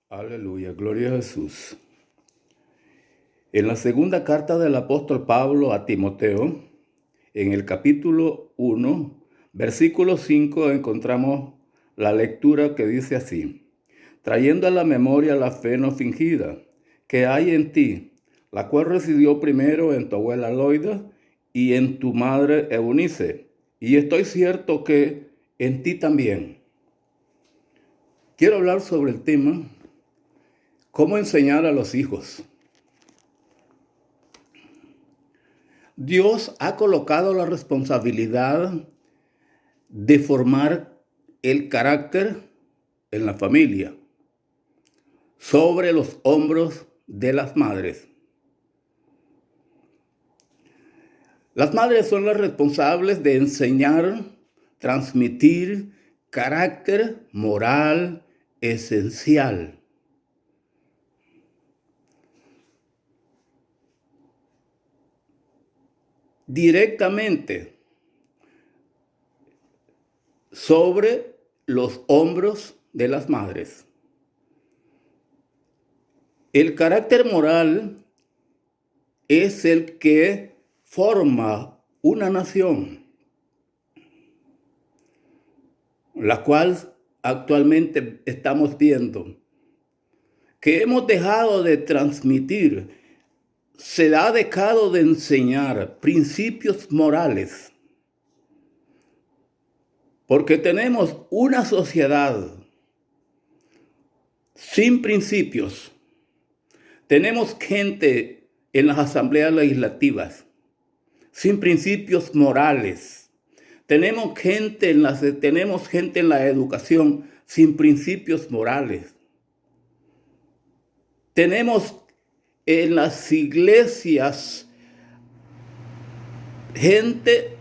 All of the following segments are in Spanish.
Aleluya, gloria a Jesús. En la segunda carta del apóstol Pablo a Timoteo, en el capítulo 1, versículo 5, encontramos la lectura que dice así: trayendo a la memoria la fe no fingida que hay en ti, la cual residió primero en tu abuela Loida y en tu madre Eunice, y estoy cierto que en ti también. Quiero hablar sobre el tema ¿cómo enseñar a los hijos? Dios ha colocado la responsabilidad de formar el carácter en la familia sobre los hombros de las madres. Las madres son las responsables de enseñar, transmitir carácter moral esencial. Directamente sobre los hombros de las madres. El carácter moral es el que forma una nación, la cual actualmente estamos viendo que hemos dejado de transmitir. Se ha dejado de enseñar principios morales, porque tenemos una sociedad sin principios. Tenemos gente en las asambleas legislativas sin principios morales. Tenemos gente en la educación sin principios morales. Tenemos en las iglesias gente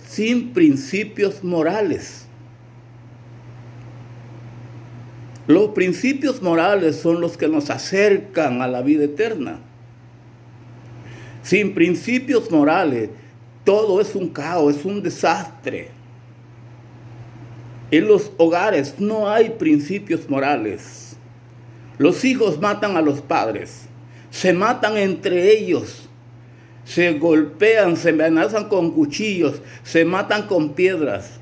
sin principios morales. Los principios morales son los que nos acercan a la vida eterna. Sin principios morales, todo es un caos, es un desastre. En los hogares no hay principios morales. Los hijos matan a los padres. Se matan entre ellos, se golpean, se amenazan con cuchillos, se matan con piedras.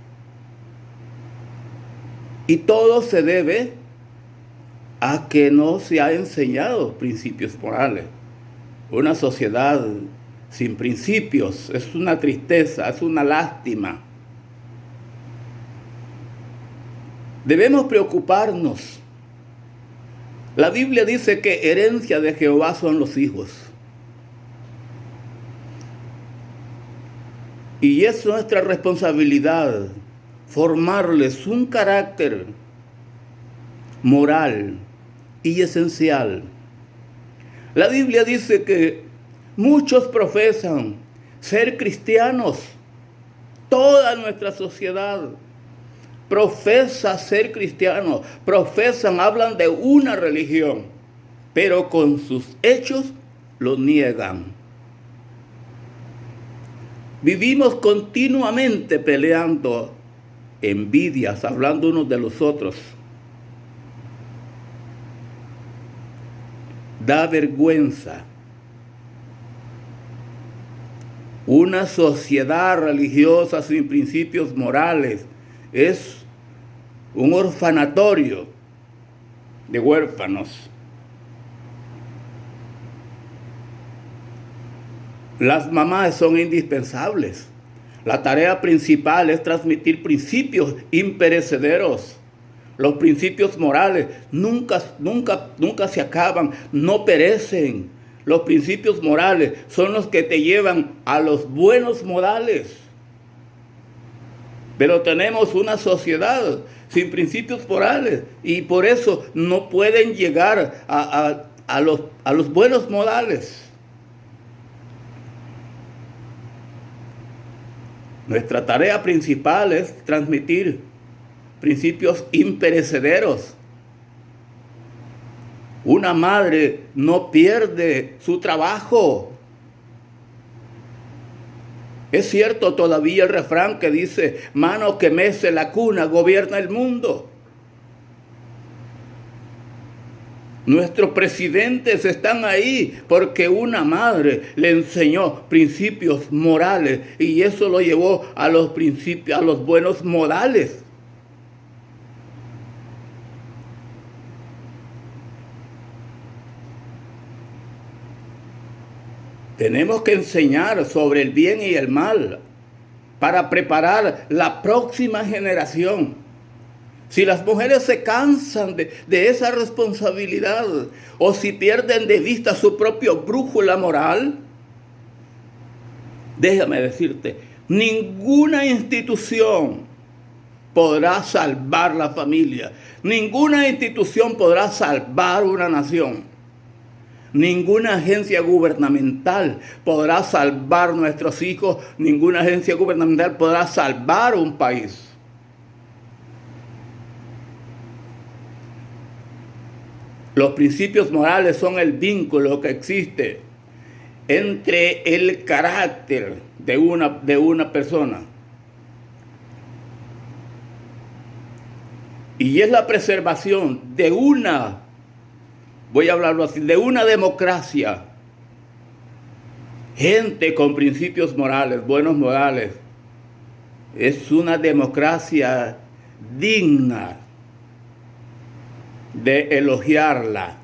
Y todo se debe a que no se ha enseñado principios morales. Una sociedad sin principios es una tristeza, es una lástima. Debemos preocuparnos. La Biblia dice que herencia de Jehová son los hijos. Y es nuestra responsabilidad formarles un carácter moral y esencial. La Biblia dice que muchos profesan ser cristianos. Toda nuestra sociedad profesa ser cristianos, hablan de una religión, pero con sus hechos lo niegan. Vivimos continuamente peleando envidias, hablando unos de los otros. Da vergüenza. Una sociedad religiosa sin principios morales es un orfanatorio de huérfanos. Las mamás son indispensables. La tarea principal es transmitir principios imperecederos. Los principios morales nunca se acaban, no perecen. Los principios morales son los que te llevan a los buenos modales. Pero tenemos una sociedad sin principios morales y por eso no pueden llegar a los buenos modales. Nuestra tarea principal es transmitir principios imperecederos. Una madre no pierde su trabajo. Es cierto todavía el refrán que dice, mano que mece la cuna gobierna el mundo. Nuestros presidentes están ahí porque una madre le enseñó principios morales y eso lo llevó a los principios, a los buenos modales. Tenemos que enseñar sobre el bien y el mal para preparar la próxima generación. Si las mujeres se cansan de esa responsabilidad o si pierden de vista su propia brújula moral, déjame decirte, ninguna institución podrá salvar la familia. Ninguna institución podrá salvar una nación. Ninguna agencia gubernamental podrá salvar nuestros hijos. Ninguna agencia gubernamental podrá salvar un país. Los principios morales son el vínculo que existe entre el carácter de una persona y es la preservación de voy a hablarlo así, de una democracia. Gente con principios morales, buenos modales, es una democracia digna de elogiarla.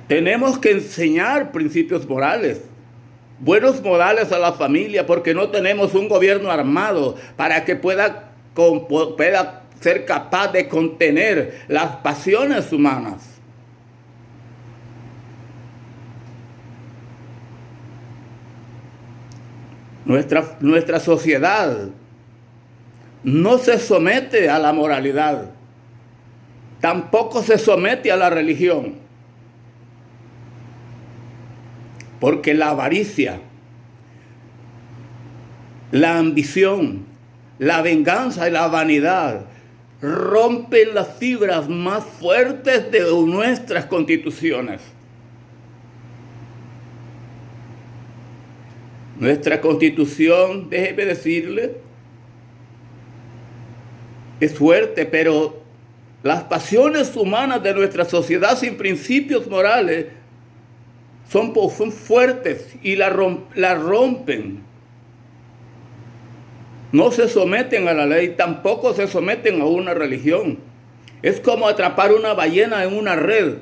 Tenemos que enseñar principios morales, buenos modales a la familia, porque no tenemos un gobierno armado para que pueda ser capaz de contener las pasiones humanas. Nuestra sociedad no se somete a la moralidad, tampoco se somete a la religión, porque la avaricia, la ambición, la venganza y la vanidad rompen las fibras más fuertes de nuestras constituciones. Nuestra constitución, déjeme decirle, es fuerte, pero las pasiones humanas de nuestra sociedad sin principios morales son fuertes y la rompen. No se someten a la ley, tampoco se someten a una religión. Es como atrapar una ballena en una red.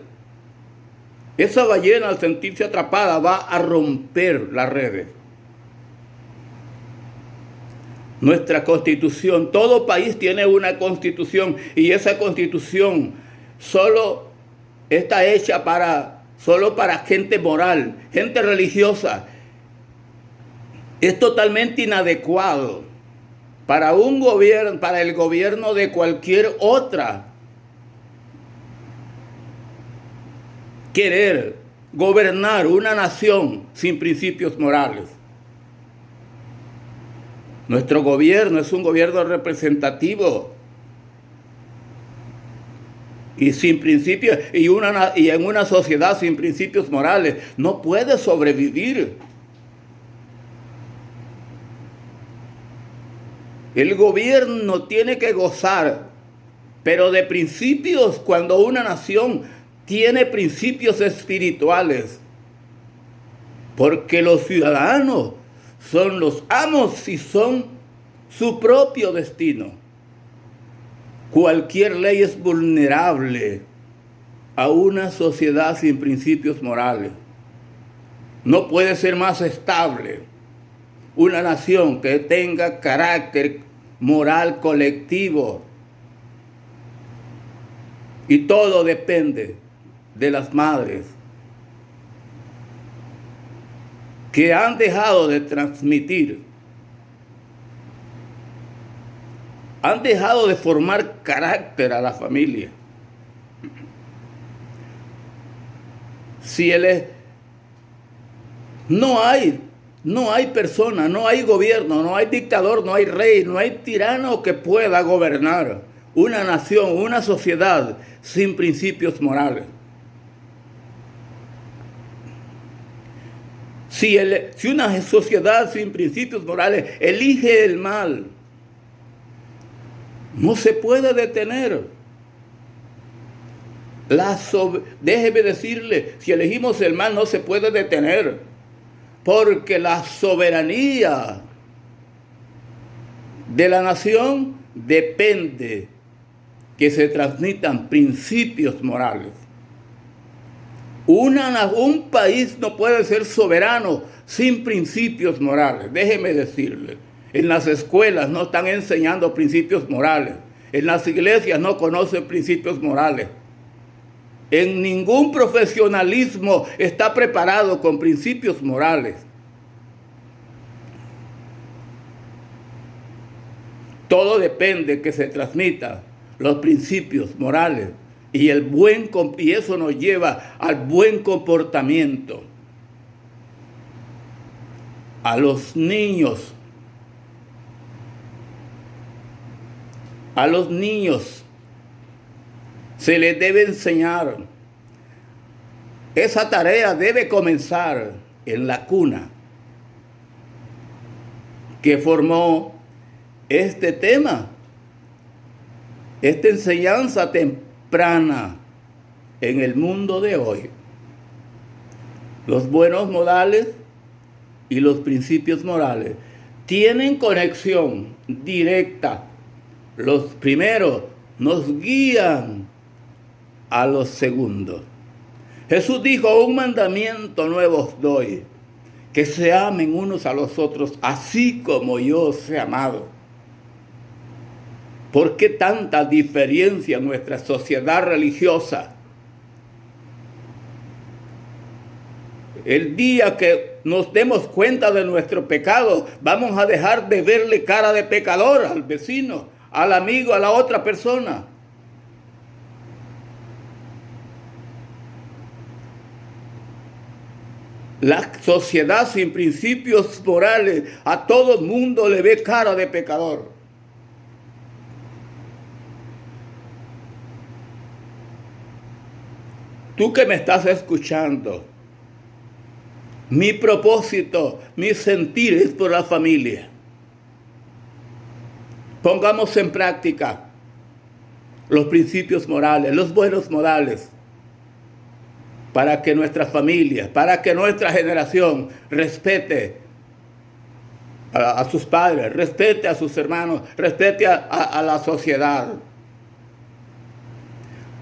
Esa ballena, al sentirse atrapada, va a romper las redes. Nuestra constitución, todo país tiene una constitución y esa constitución solo está hecha solo para gente moral, gente religiosa. Es totalmente inadecuado para un gobierno, para el gobierno de cualquier otra, querer gobernar una nación sin principios morales. Nuestro gobierno es un gobierno representativo y sin principios, y en una sociedad sin principios morales no puede sobrevivir. El gobierno tiene que gozar, pero de principios, cuando una nación tiene principios espirituales, porque los ciudadanos son los amos y son su propio destino. Cualquier ley es vulnerable a una sociedad sin principios morales. No puede ser más estable una nación que tenga carácter moral colectivo. Y todo depende de las madres que han dejado de transmitir, han dejado de formar carácter a la familia. No hay persona, no hay gobierno, no hay dictador, no hay rey, no hay tirano que pueda gobernar una nación, una sociedad sin principios morales. Si una sociedad sin principios morales elige el mal, no se puede detener. Déjeme decirle, si elegimos el mal no se puede detener, porque la soberanía de la nación depende que se transmitan principios morales. Un país no puede ser soberano sin principios morales. Déjeme decirle, en las escuelas no están enseñando principios morales. En las iglesias no conocen principios morales. En ningún profesionalismo está preparado con principios morales. Todo depende que se transmita los principios morales y eso nos lleva al buen comportamiento. A los niños se les debe enseñar. Esa tarea debe comenzar en la cuna que formó este tema, esta enseñanza temprana en el mundo de hoy. Los buenos modales y los principios morales tienen conexión directa. Los primeros nos guían a los segundos. Jesús dijo: un mandamiento nuevo os doy, que se amen unos a los otros, así como yo os he amado. ¿Por qué tanta diferencia en nuestra sociedad religiosa? El día que nos demos cuenta de nuestro pecado, vamos a dejar de verle cara de pecador al vecino, al amigo, a la otra persona. La sociedad sin principios morales a todo el mundo le ve cara de pecador. Tú que me estás escuchando, mi propósito, mi sentir es por la familia. Pongamos en práctica los principios morales, los buenos modales, para que nuestras familias, para que nuestra generación respete a sus padres, respete a sus hermanos, respete a la sociedad,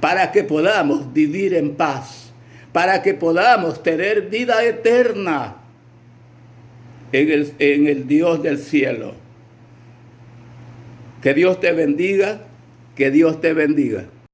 para que podamos vivir en paz, para que podamos tener vida eterna en el Dios del cielo. Que Dios te bendiga, que Dios te bendiga.